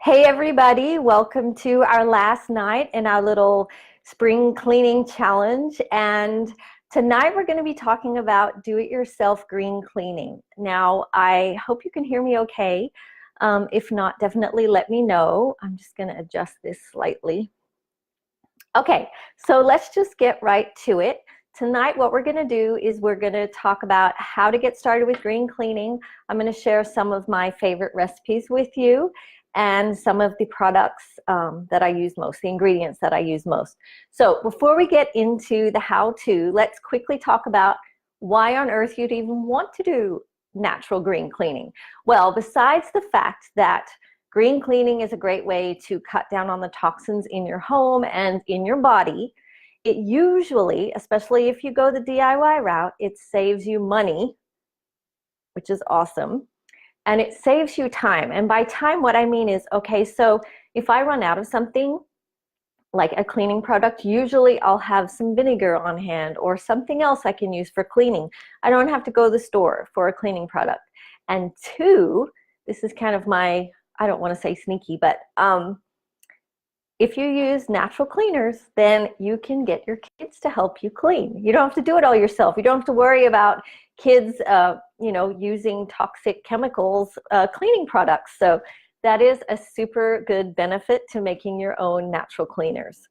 Hey everybody, welcome to our last night in our little spring cleaning challenge. And tonight we're going to be talking about do-it-yourself green cleaning. Now, I hope you can hear me okay. If not, definitely let me know. I'm just going to adjust this slightly. Okay, so let's just get right to it. Tonight what we're going to do is we're going to talk about how to get started with green cleaning. I'm going to share some of my favorite recipes with you and some of the products that I use most, the ingredients that I use most. So before we get into the how-to, let's quickly talk about why on earth you'd even want to do natural green cleaning. Well, besides the fact that green cleaning is a great way to cut down on the toxins in your home and in your body, it usually, especially if you go the DIY route, it saves you money, which is awesome. And it saves you time. And by time, what I mean is, okay, so if I run out of something, like a cleaning product, usually I'll have some vinegar on hand or something else I can use for cleaning. I don't have to go to the store for a cleaning product. And two, this is kind of my, I don't want to say sneaky, but if you use natural cleaners, then you can get your kids to help you clean. You don't have to do it all yourself. You don't have to worry about kids, using toxic chemicals, cleaning products. So that is a super good benefit to making your own natural cleaners.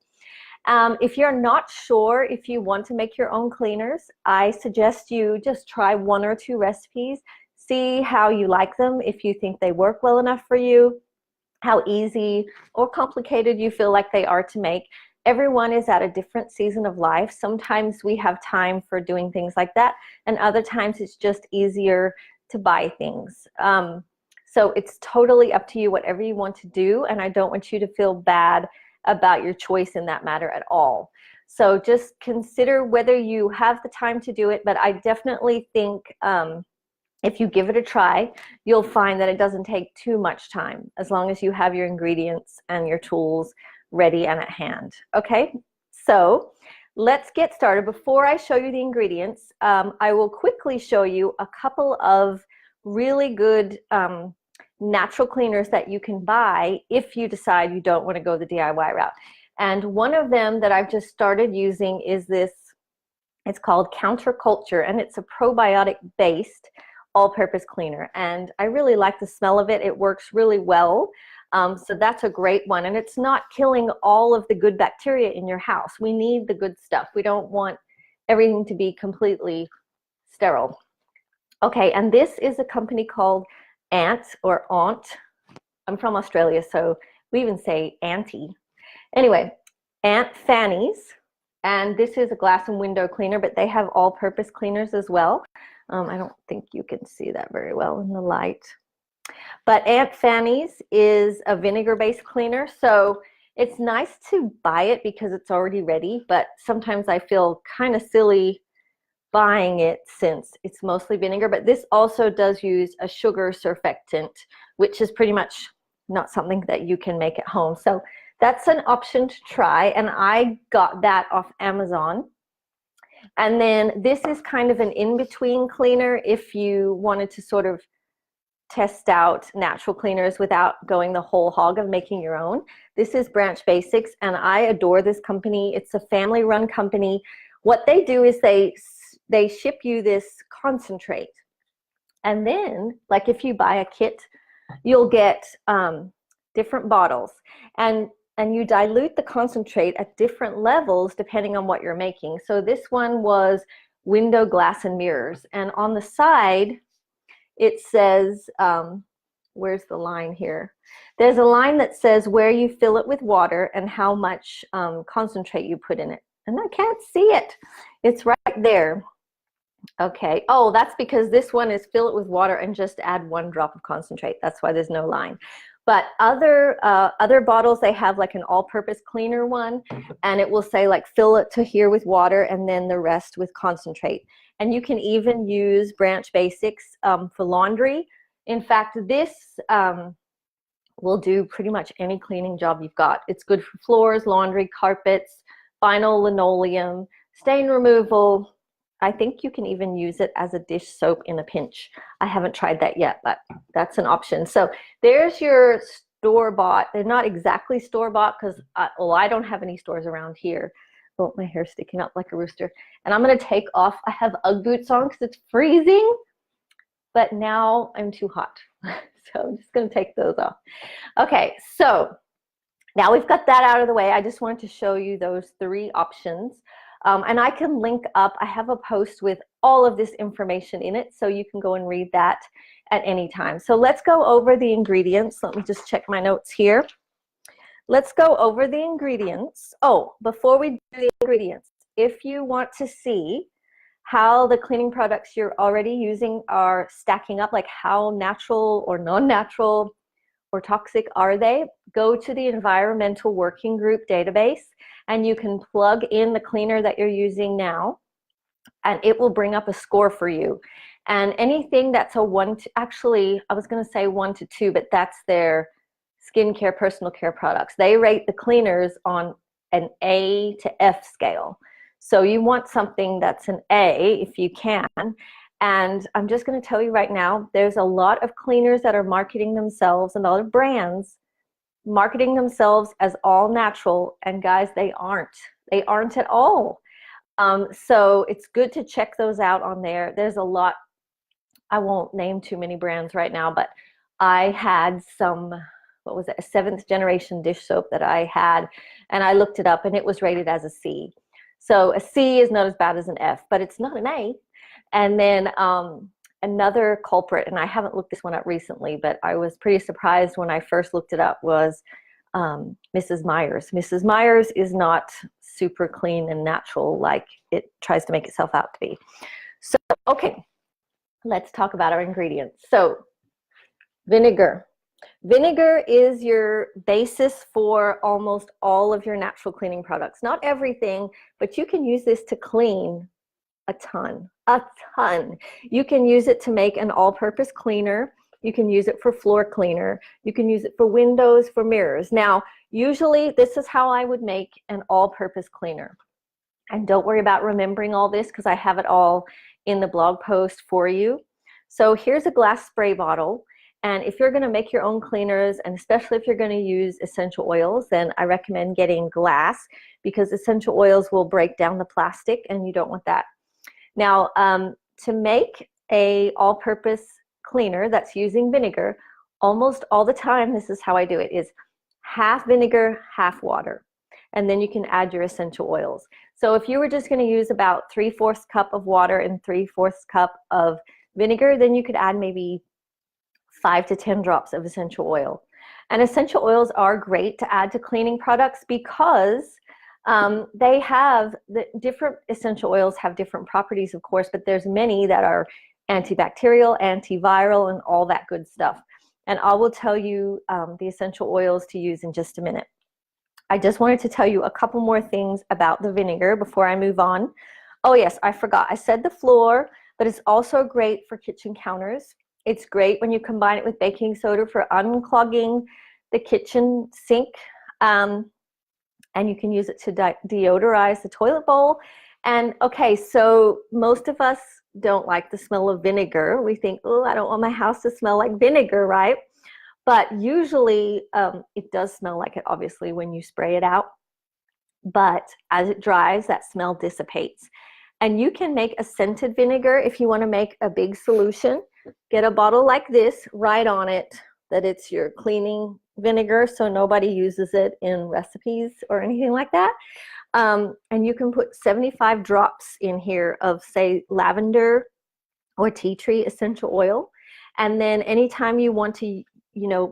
If you're not sure if you want to make your own cleaners, I suggest you just try one or two recipes, see how you like them, if you think they work well enough for you, how easy or complicated you feel like they are to make. Everyone is at a different season of life. Sometimes we have time for doing things like that, and other times it's just easier to buy things. So it's totally up to you, whatever you want to do, and I don't want you to feel bad about your choice in that matter at all. So just consider whether you have the time to do it, but I definitely think if you give it a try, you'll find that it doesn't take too much time, as long as you have your ingredients and your tools ready and at hand. Okay, so let's get started. Before I show you the ingredients, I will quickly show you a couple of really good natural cleaners that you can buy if you decide you don't want to go the DIY route. And one of them that I've just started using is this. It's called Counterculture, and it's a probiotic-based all-purpose cleaner, and I really like the smell of it. It works really well, so that's a great one, and it's not killing all of the good bacteria in your house. We need the good stuff. We don't want everything to be completely sterile. Okay, and this is a company called Ant or Aunt. I'm from Australia, so we even say auntie. Anyway, Aunt Fanny's, and this is a glass and window cleaner, but they have all-purpose cleaners as well. I don't think you can see that very well in the light. But Aunt Fanny's is a vinegar-based cleaner, so it's nice to buy it because it's already ready, but sometimes I feel kind of silly buying it since it's mostly vinegar. But this also does use a sugar surfactant, which is pretty much not something that you can make at home. So that's an option to try, and I got that off Amazon. And then this is kind of an in-between cleaner if you wanted to sort of test out natural cleaners without going the whole hog of making your own. This is Branch Basics, and I adore this company. It's a family-run company. What they do is they ship you this concentrate. And then, like if you buy a kit, you'll get different bottles. And you dilute the concentrate at different levels depending on what you're making. So this one was window, glass, and mirrors. And on the side, it says, where's the line here? There's a line that says where you fill it with water and how much concentrate you put in it. And I can't see it. It's right there. Okay. Oh, that's because this one is fill it with water and just add 1 drop of concentrate. That's why there's no line. But other bottles, they have like an all-purpose cleaner one, and it will say like fill it to here with water and then the rest with concentrate. And you can even use Branch Basics for laundry. In fact, this will do pretty much any cleaning job you've got. It's good for floors, laundry, carpets, vinyl, linoleum, stain removal. I think you can even use it as a dish soap in a pinch. I haven't tried that yet, but that's an option. So there's your store-bought. They're not exactly store-bought because I don't have any stores around here. Oh, my hair's sticking up like a rooster. And I'm going to take off. I have Ugg boots on because it's freezing, but now I'm too hot. So I'm just going to take those off. Okay, so now we've got that out of the way. I just wanted to show you those 3 options. And I can link up. I have a post with all of this information in it, so you can go and read that at any time. So let's go over the ingredients. Let me just check my notes here. Let's go over the ingredients. Oh, before we do the ingredients, if you want to see how the cleaning products you're already using are stacking up, like how natural or non-natural or toxic are they, go to the Environmental Working Group database and you can plug in the cleaner that you're using now and it will bring up a score for you. And anything that's a 1 to, actually I was going to say 1 to 2, but that's their skincare, personal care products. They rate the cleaners on an A to F scale. So you want something that's an A if you can. And I'm just going to tell you right now, there's a lot of cleaners that are marketing themselves and a lot of brands marketing themselves as all natural. And guys, they aren't. They aren't at all. So it's good to check those out on there. There's a lot. I won't name too many brands right now, but I had some, what was it, a 7th generation dish soap that I had, and I looked it up and it was rated as a C. So a C is not as bad as an F, but it's not an A. And then another culprit, and I haven't looked this one up recently, but I was pretty surprised when I first looked it up, was Mrs. Meyer's. Mrs. Meyer's is not super clean and natural like it tries to make itself out to be. So, okay, let's talk about our ingredients. So, vinegar. Vinegar is your basis for almost all of your natural cleaning products. Not everything, but you can use this to clean a ton. You can use it to make an all-purpose cleaner. You can use it for floor cleaner. You can use it for windows, for mirrors. Now, usually this is how I would make an all-purpose cleaner. And don't worry about remembering all this because I have it all in the blog post for you. So here's a glass spray bottle. And if you're going to make your own cleaners, and especially if you're going to use essential oils, then I recommend getting glass because essential oils will break down the plastic and you don't want that. Now, to make a all-purpose cleaner that's using vinegar, almost all the time, this is how I do it, is half vinegar, half water. And then you can add your essential oils. So if you were just going to use about 3/4 cup of water and 3/4 cup of vinegar, then you could add maybe 5 to 10 drops of essential oil. And essential oils are great to add to cleaning products because they have, the different essential oils have different properties, of course, but there's many that are antibacterial, antiviral, and all that good stuff. And I will tell you the essential oils to use in just a minute. I just wanted to tell you a couple more things about the vinegar before I move on. Oh yes, I forgot. I said the floor, but it's also great for kitchen counters. It's great when you combine it with baking soda for unclogging the kitchen sink. And you can use it to deodorize the toilet bowl. And okay, so most of us don't like the smell of vinegar. We think, oh, I don't want my house to smell like vinegar, right? But usually it does smell like it, obviously, when you spray it out. But as it dries, that smell dissipates. And you can make a scented vinegar if you want to make a big solution. Get a bottle like this, write on it that it's your cleaning vinegar so nobody uses it in recipes or anything like that. And you can put 75 drops in here of, say, lavender or tea tree essential oil. And then anytime you want to,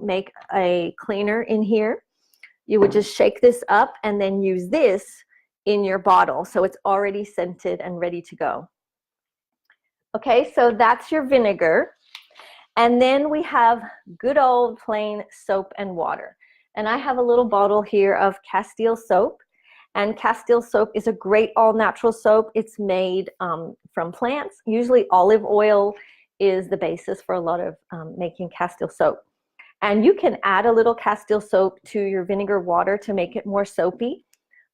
make a cleaner in here, you would just shake this up and then use this in your bottle. So it's already scented and ready to go. Okay, so that's your vinegar. And then we have good old plain soap and water. And I have a little bottle here of Castile soap. And Castile soap is a great all-natural soap. It's made from plants. Usually olive oil is the basis for a lot of making Castile soap. And you can add a little Castile soap to your vinegar water to make it more soapy.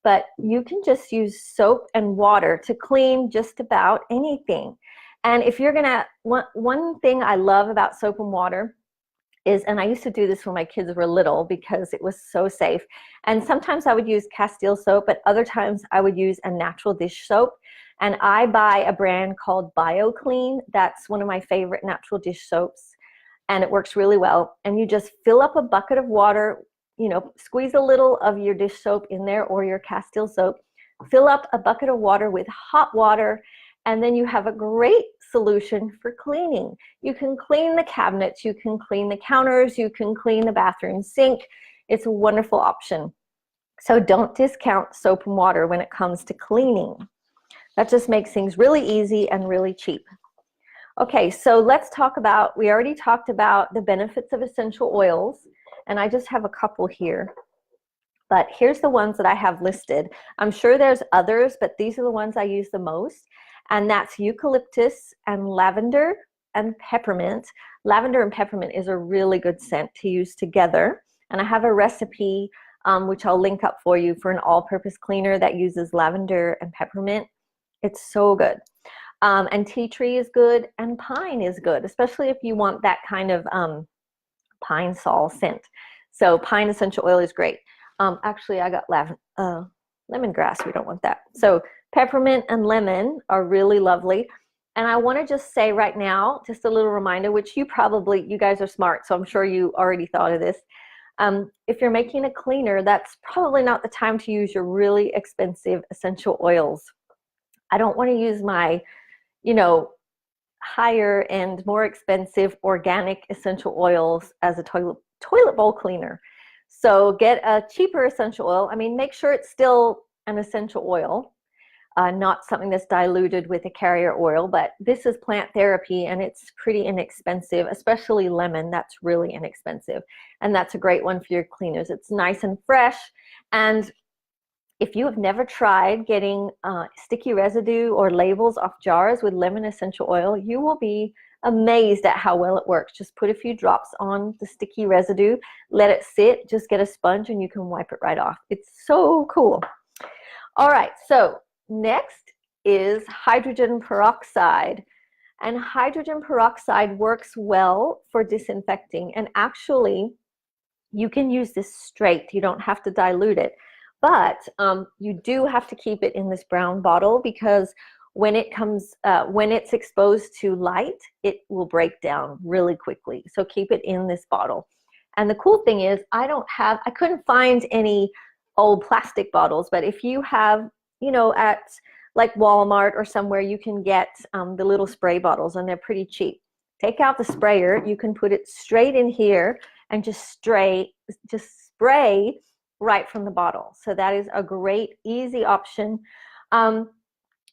But you can just use soap and water to clean just about anything. And if you're gonna, one thing I love about soap and water is, and I used to do this when my kids were little because it was so safe. And sometimes I would use Castile soap, but other times I would use a natural dish soap. And I buy a brand called BioClean. That's one of my favorite natural dish soaps. And it works really well. And you just fill up a bucket of water, you know, squeeze a little of your dish soap in there or your Castile soap, fill up a bucket of water with hot water, and then you have a great solution for cleaning. You can clean the cabinets, you can clean the counters, you can clean the bathroom sink. It's a wonderful option. So don't discount soap and water when it comes to cleaning. That just makes things really easy and really cheap. Okay, so let's talk about, we already talked about the benefits of essential oils, and I just have a couple here. But here's the ones that I have listed. I'm sure there's others, but these are the ones I use the most. And that's eucalyptus and lavender and peppermint. Lavender and peppermint is a really good scent to use together. And I have a recipe, which I'll link up for you, for an all-purpose cleaner that uses lavender and peppermint. It's so good. And tea tree is good, and pine is good, especially if you want that kind of pine sol scent. So pine essential oil is great. Actually, I got lemongrass. We don't want that. So peppermint and lemon are really lovely. And I want to just say right now, just a little reminder, which you guys are smart, so I'm sure you already thought of this. If you're making a cleaner, that's probably not the time to use your really expensive essential oils. I don't want to use my, you know, higher and more expensive organic essential oils as a toilet bowl cleaner. So get a cheaper essential oil. I mean, make sure it's still an essential oil, not something that's diluted with a carrier oil, but this is plant therapy and it's pretty inexpensive, especially lemon. That's really inexpensive. And that's a great one for your cleaners. It's nice and fresh. And if you have never tried getting sticky residue or labels off jars with lemon essential oil, you will be amazed at how well it works. Just put a few drops on the sticky residue, let it sit, just get a sponge and you can wipe it right off. It's so cool. All right, so next is hydrogen peroxide. And hydrogen peroxide works well for disinfecting. And actually, you can use this straight. You don't have to dilute it. But you do have to keep it in this brown bottle because when it's exposed to light, it will break down really quickly. So keep it in this bottle. And the cool thing is, I couldn't find any old plastic bottles, but if you have, you know, at like Walmart or somewhere, you can get the little spray bottles and they're pretty cheap. Take out the sprayer, you can put it straight in here and just spray right from the bottle. So that is a great, easy option.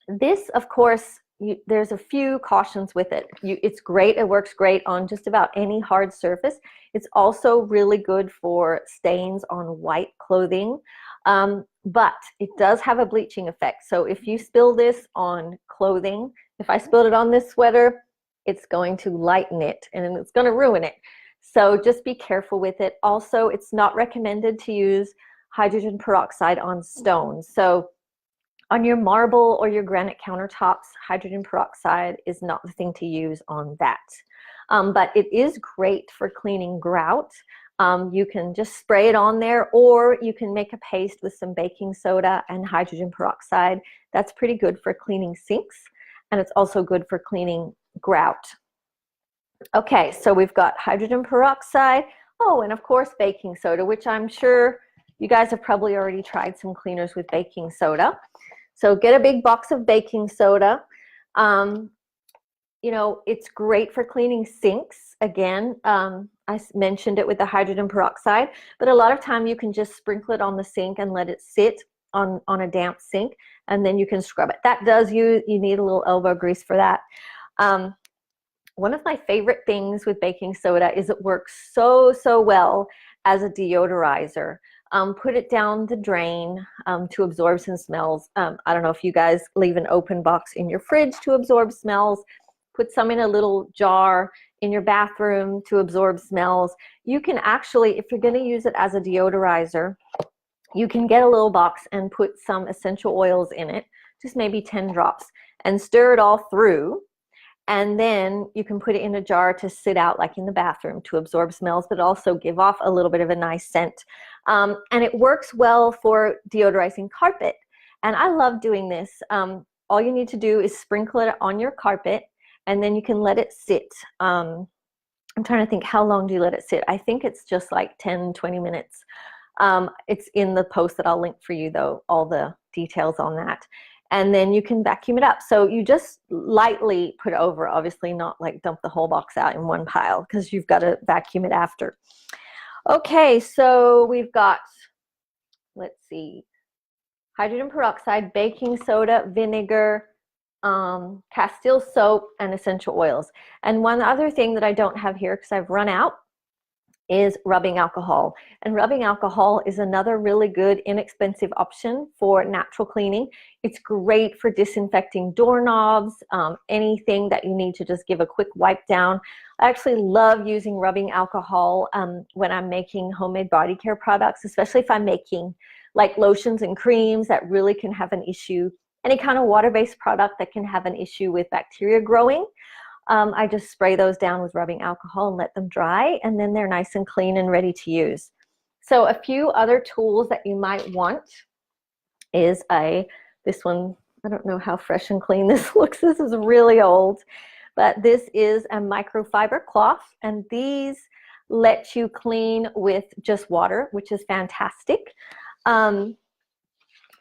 This, of course, there's a few cautions with it. It's great. It works great on just about any hard surface. It's also really good for stains on white clothing, but it does have a bleaching effect. So if you spill this on clothing, if I spilled it on this sweater, it's going to lighten it and it's going to ruin it. So just be careful with it. Also, it's not recommended to use hydrogen peroxide on stones. So on your marble or your granite countertops, hydrogen peroxide is not the thing to use on that. But it is great for cleaning grout. You can just spray it on there, or you can make a paste with some baking soda and hydrogen peroxide. That's pretty good for cleaning sinks, and it's also good for cleaning grout. Okay, so we've got hydrogen peroxide. Oh, and of course baking soda, which I'm sure you guys have probably already tried some cleaners with baking soda. So get a big box of baking soda. You know, it's great for cleaning sinks. Again, I mentioned it with the hydrogen peroxide, but a lot of time you can just sprinkle it on the sink and let it sit on a damp sink, and then you can scrub it. That does, you need a little elbow grease for that. One of my favorite things with baking soda is it works so well as a deodorizer. Put it down the drain to absorb some smells. I don't know if you guys leave an open box in your fridge to absorb smells. Put some in a little jar in your bathroom to absorb smells. You can actually, if you're going to use it as a deodorizer, you can get a little box and put some essential oils in it, just maybe 10 drops, and stir it all through. And then you can put it in a jar to sit out like in the bathroom to absorb smells, but also give off a little bit of a nice scent. And it works well for deodorizing carpet. And I love doing this. All you need to do is sprinkle it on your carpet, and then you can let it sit. I'm trying to think, how long do you let it sit? I think it's just like 10, 20 minutes. It's in the post that I'll link for you, though, all the details on that. And then you can vacuum it up. So you just lightly put over, obviously not like dump the whole box out in one pile, because you've got to vacuum it after. Okay, so we've got, let's see, hydrogen peroxide, baking soda, vinegar, Castile soap, and essential oils. And one other thing that I don't have here because I've run out is rubbing alcohol. And rubbing alcohol is another really good, inexpensive option for natural cleaning. It's great for disinfecting doorknobs, anything that you need to just give a quick wipe down. I actually love using rubbing alcohol when I'm making homemade body care products, especially if I'm making like lotions and creams that really can have an issue, any kind of water-based product that can have an issue with bacteria growing. I just spray those down with rubbing alcohol and let them dry, and then they're nice and clean and ready to use. So a few other tools that you might want is this one, I don't know how fresh and clean this looks. This is really old, but this is a microfiber cloth, and these let you clean with just water, which is fantastic. And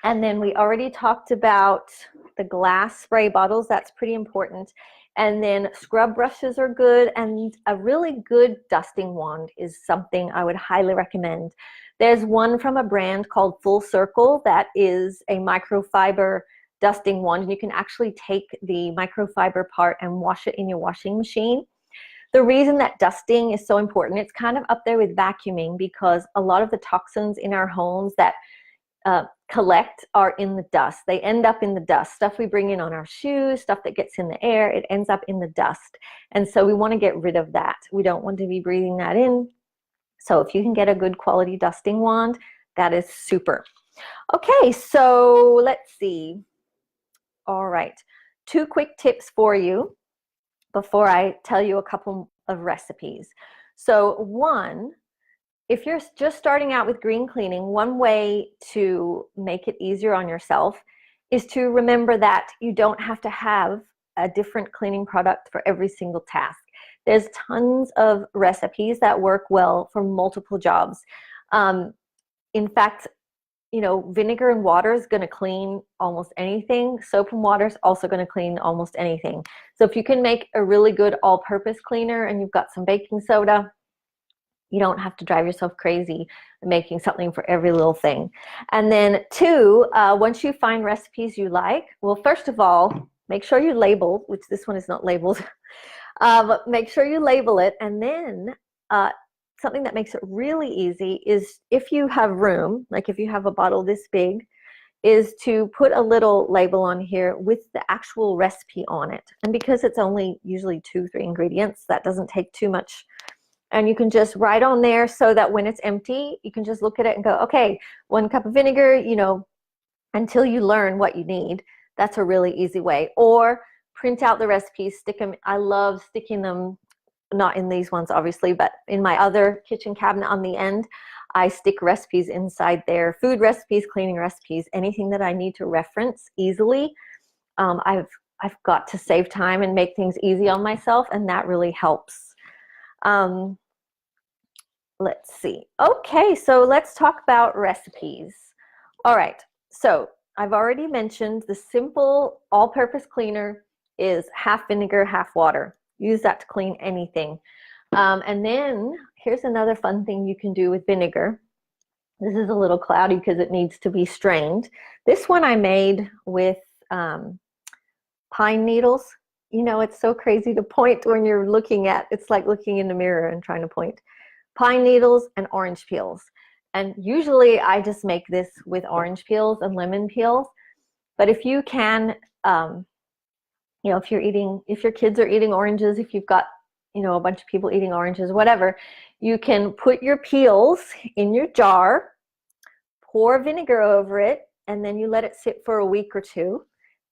then we already talked about the glass spray bottles. That's pretty important. And then scrub brushes are good, and a really good dusting wand is something I would highly recommend. There's one from a brand called Full Circle that is a microfiber dusting wand, and you can actually take the microfiber part and wash it in your washing machine. The reason that dusting is so important, it's kind of up there with vacuuming, because a lot of the toxins in our homes that collect are in the dust. They end up in the dust. Stuff we bring in on our shoes, stuff that gets in the air, it ends up in the dust. And so we want to get rid of that. We don't want to be breathing that in. So if you can get a good quality dusting wand, that is super. Okay, so let's see. All right, 2 quick tips for you before I tell you a couple of recipes. So one, if you're just starting out with green cleaning, one way to make it easier on yourself is to remember that you don't have to have a different cleaning product for every single task. There's tons of recipes that work well for multiple jobs. In fact, you know, vinegar and water is going to clean almost anything. Soap and water is also going to clean almost anything. So if you can make a really good all-purpose cleaner and you've got some baking soda, you don't have to drive yourself crazy making something for every little thing. And then 2, once you find recipes you like, well, first of all, make sure you label, which this one is not labeled, but make sure you label it. And then something that makes it really easy is, if you have room, like if you have a bottle this big, is to put a little label on here with the actual recipe on it. And because it's only usually 2-3 ingredients, that doesn't take too much. And you can just write on there so that when it's empty, you can just look at it and go, okay, 1 cup of vinegar, you know, until you learn what you need. That's a really easy way. Or print out the recipes, stick them. I love sticking them, not in these ones obviously, but in my other kitchen cabinet on the end, I stick recipes inside there, food recipes, cleaning recipes, anything that I need to reference easily. I've got to save time and make things easy on myself, and that really helps. Let's see. Okay, so let's talk about recipes. All right, so I've already mentioned the simple all-purpose cleaner is half vinegar, half water. Use that to clean anything. And then here's another fun thing you can do with vinegar. This is a little cloudy because it needs to be strained. This one I made with pine needles. You know, it's so crazy to point when you're looking at, it's like looking in the mirror and trying to point. Pine needles and orange peels. And usually I just make this with orange peels and lemon peels. But if you can, you know, if your kids are eating oranges, if you've got, you know, a bunch of people eating oranges, whatever, you can put your peels in your jar, pour vinegar over it, and then you let it sit for a week or 2.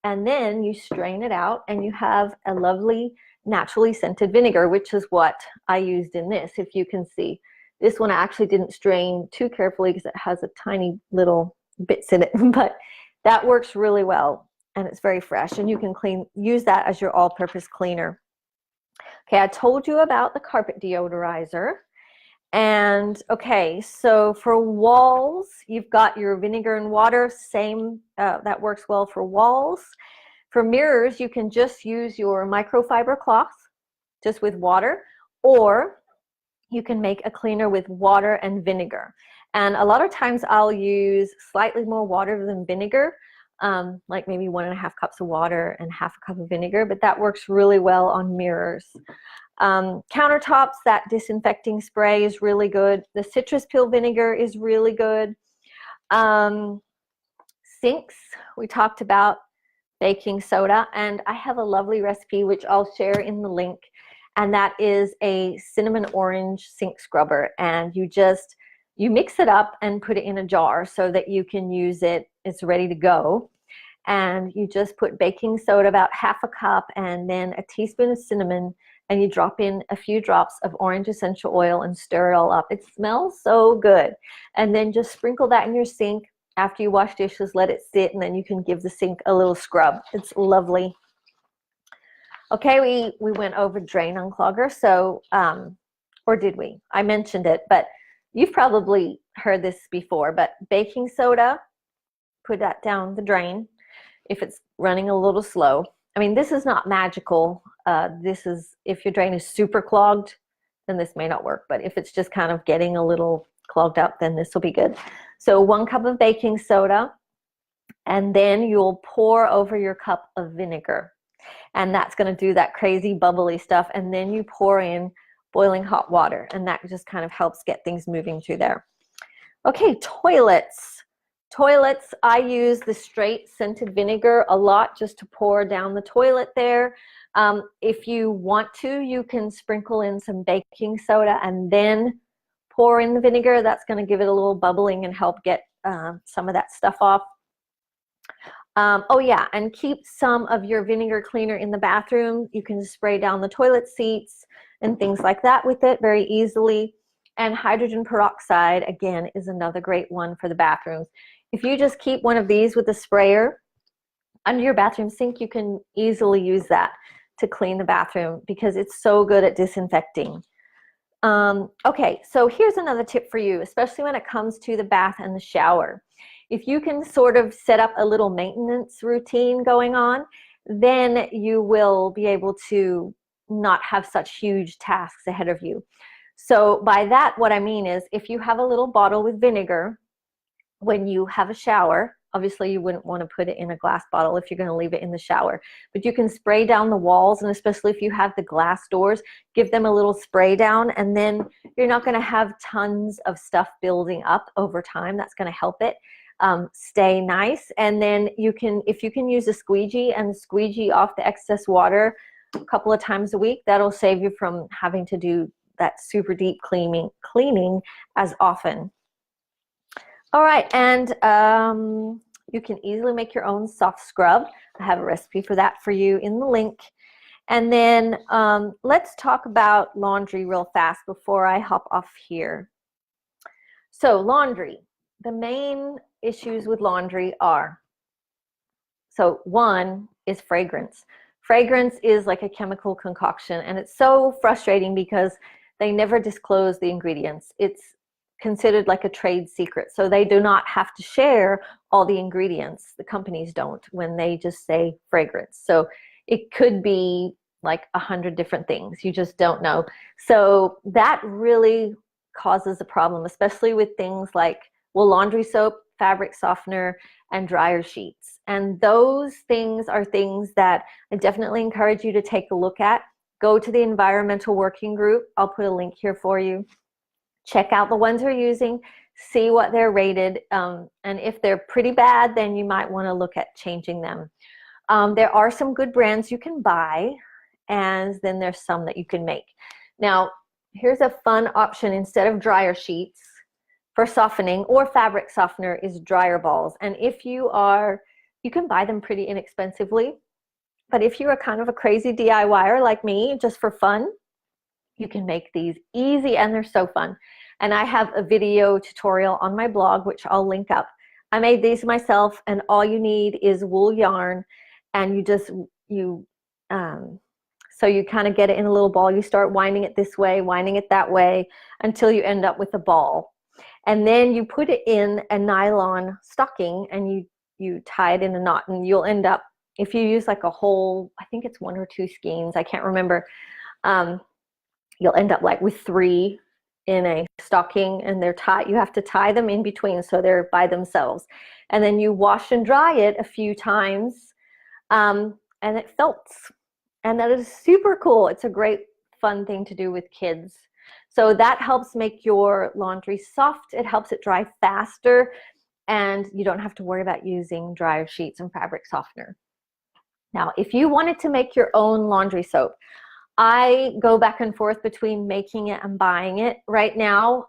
And then you strain it out and you have a lovely naturally scented vinegar, which is what I used in this. If you can see, this one I actually didn't strain too carefully because it has a tiny little bits in it, but that works really well and it's very fresh, and you can use that as your all-purpose cleaner. Okay, I told you about the carpet deodorizer. And okay, so for walls, you've got your vinegar and water, same, that works well for walls. For mirrors, you can just use your microfiber cloth, just with water, or you can make a cleaner with water and vinegar. And a lot of times I'll use slightly more water than vinegar, like maybe 1.5 cups of water and half a cup of vinegar, but that works really well on mirrors. Countertops, that disinfecting spray is really good. The citrus peel vinegar is really good. Sinks, we talked about baking soda, and I have a lovely recipe which I'll share in the link, and that is a cinnamon orange sink scrubber, and you mix it up and put it in a jar so that you can use it. It's ready to go, and you just put baking soda, about half a cup, and then a teaspoon of cinnamon, and you drop in a few drops of orange essential oil and stir it all up. It smells so good. And then just sprinkle that in your sink. After you wash dishes, let it sit, and then you can give the sink a little scrub. It's lovely. Okay, we went over drain unclogger, so, or did we? I mentioned it, but you've probably heard this before, but baking soda, put that down the drain if it's running a little slow. I mean, this is not magical. This is, if your drain is super clogged, then this may not work. But if it's just kind of getting a little clogged up, then this will be good. So 1 cup of baking soda, and then you'll pour over your cup of vinegar. And that's going to do that crazy bubbly stuff. And then you pour in boiling hot water, and that just kind of helps get things moving through there. Okay, toilets. Toilets, I use the straight scented vinegar a lot just to pour down the toilet there. If you want to, you can sprinkle in some baking soda and then pour in the vinegar. That's going to give it a little bubbling and help get some of that stuff off. Oh yeah, and keep some of your vinegar cleaner in the bathroom. You can spray down the toilet seats and things like that with it very easily. And hydrogen peroxide, again, is another great one for the bathrooms. If you just keep one of these with a sprayer under your bathroom sink, you can easily use that to clean the bathroom because it's so good at disinfecting. Okay, so here's another tip for you, especially when it comes to the bath and the shower. If you can sort of set up a little maintenance routine going on, then you will be able to not have such huge tasks ahead of you. So by that, what I mean is, if you have a little bottle with vinegar, when you have a shower, obviously you wouldn't want to put it in a glass bottle if you're going to leave it in the shower, but you can spray down the walls, and especially if you have the glass doors, give them a little spray down, and then you're not going to have tons of stuff building up over time. That's going to help it stay nice. And then you can, if you can use a squeegee and squeegee off the excess water a couple of times a week, that'll save you from having to do that super deep cleaning as often. All right, and you can easily make your own soft scrub. I have a recipe for that for you in the link. And then let's talk about laundry real fast before I hop off here. So laundry, the main issues with laundry are, so one is fragrance. Fragrance is like a chemical concoction, and it's so frustrating because they never disclose the ingredients. It's considered like a trade secret, so they do not have to share all the ingredients. The companies don't, when they just say fragrance. So it could be like 100 different things. You just don't know. So that really causes a problem, especially with things like, well, laundry soap, fabric softener, and dryer sheets. And those things are things that I definitely encourage you to take a look at. Go to the environmental working group. I'll put a link here for you. Check out the ones you're using, see what they're rated, and if they're pretty bad, then you might want to look at changing them. There are some good brands you can buy, and then there's some that you can make. Now, here's a fun option. Instead of dryer sheets for softening or fabric softener is dryer balls. And if you can buy them pretty inexpensively. But if you're a kind of a crazy DIYer like me, just for fun, you can make these easy, and they're so fun. And I have a video tutorial on my blog, which I'll link up. I made these myself, and all you need is wool yarn, and so you kind of get it in a little ball. You start winding it this way, winding it that way, until you end up with a ball. And then you put it in a nylon stocking, and you tie it in a knot, and you'll end up, if you use like a whole, I think it's 1 or 2 skeins, I can't remember, you'll end up like with 3 in a stocking, and they're tied. You have to tie them in between so they're by themselves. And then you wash and dry it a few times, and it felts. And that is super cool. It's a great fun thing to do with kids. So that helps make your laundry soft. It helps it dry faster, and you don't have to worry about using dryer sheets and fabric softener. Now, if you wanted to make your own laundry soap, I go back and forth between making it and buying it. Right now,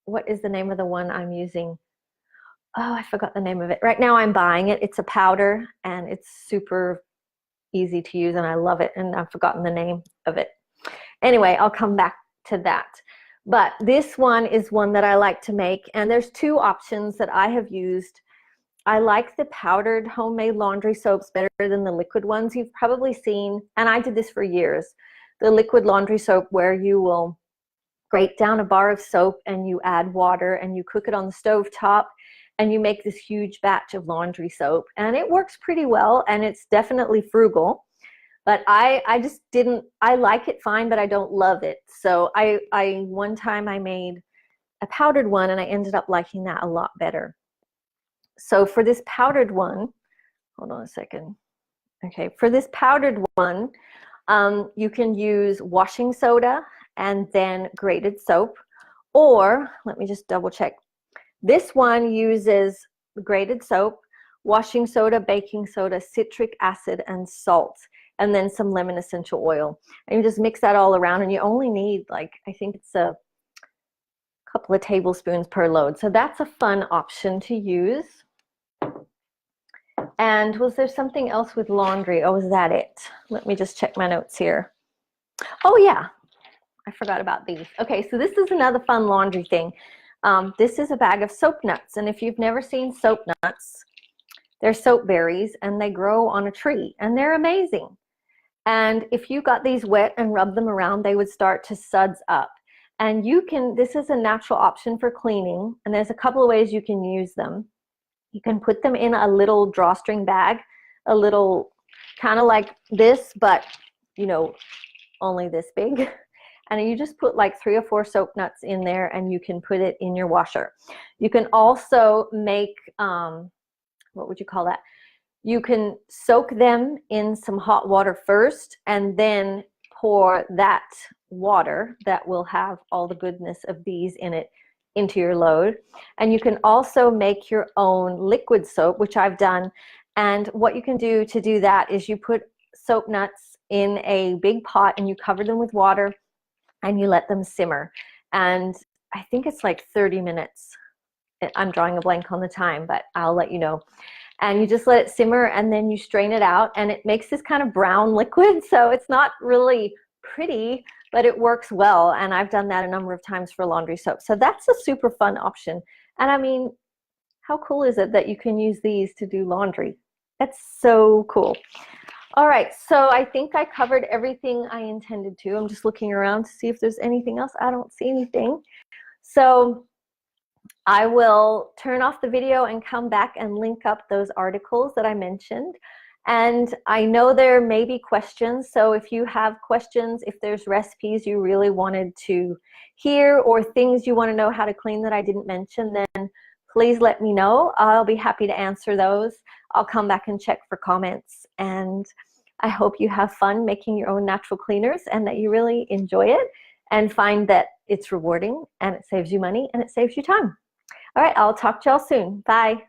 what is the name of the one I'm using? Oh, I forgot the name of it. Right now I'm buying it. It's a powder, and it's super easy to use, and I love it, and I've forgotten the name of it. Anyway, I'll come back to that. But this one is one that I like to make, and there's 2 options that I have used. I like the powdered homemade laundry soaps better than the liquid ones. You've probably seen, and I did this for years, the liquid laundry soap where you will grate down a bar of soap and you add water and you cook it on the stove top, and you make this huge batch of laundry soap, and it works pretty well, and it's definitely frugal. But I just didn't, I like it fine, but I don't love it. So one time I made a powdered one, and I ended up liking that a lot better. So for this powdered one, hold on a second. Okay, for this powdered one, you can use washing soda and then grated soap, or let me just double check. This one uses grated soap, washing soda, baking soda, citric acid, and salt, and then some lemon essential oil. And you just mix that all around, and you only need, like, I think it's a couple of tablespoons per load. So that's a fun option to use. And was there something else with laundry? Oh, is that it? Let me just check my notes here. Oh yeah, I forgot about these. Okay, so this is another fun laundry thing. This is a bag of soap nuts, and if you've never seen soap nuts, they're soap berries, and they grow on a tree, and they're amazing. And if you got these wet and rubbed them around, they would start to suds up. And you can, this is a natural option for cleaning, and there's a couple of ways you can use them. You can put them in a little drawstring bag, a little kind of like this, but you know, only this big. And you just put like 3 or 4 soap nuts in there, and you can put it in your washer. You can also make, what would you call that? You can soak them in some hot water first, and then pour that water that will have all the goodness of these in it into your load. And you can also make your own liquid soap, which I've done. And what you can do to do that is you put soap nuts in a big pot, and you cover them with water, and you let them simmer. And I think it's like 30 minutes. I'm drawing a blank on the time, but I'll let you know. And you just let it simmer, and then you strain it out, and it makes this kind of brown liquid. So it's not really pretty, but it works well. And I've done that a number of times for laundry soap. So that's a super fun option. And I mean, how cool is it that you can use these to do laundry? That's so cool. All right, so I think I covered everything I intended to. I'm just looking around to see if there's anything else. I don't see anything. So I will turn off the video and come back and link up those articles that I mentioned. And I know there may be questions, so if you have questions, if there's recipes you really wanted to hear or things you want to know how to clean that I didn't mention, then please let me know. I'll be happy to answer those. I'll come back and check for comments. And I hope you have fun making your own natural cleaners, and that you really enjoy it and find that it's rewarding, and it saves you money, and it saves you time. All right, I'll talk to y'all soon. Bye.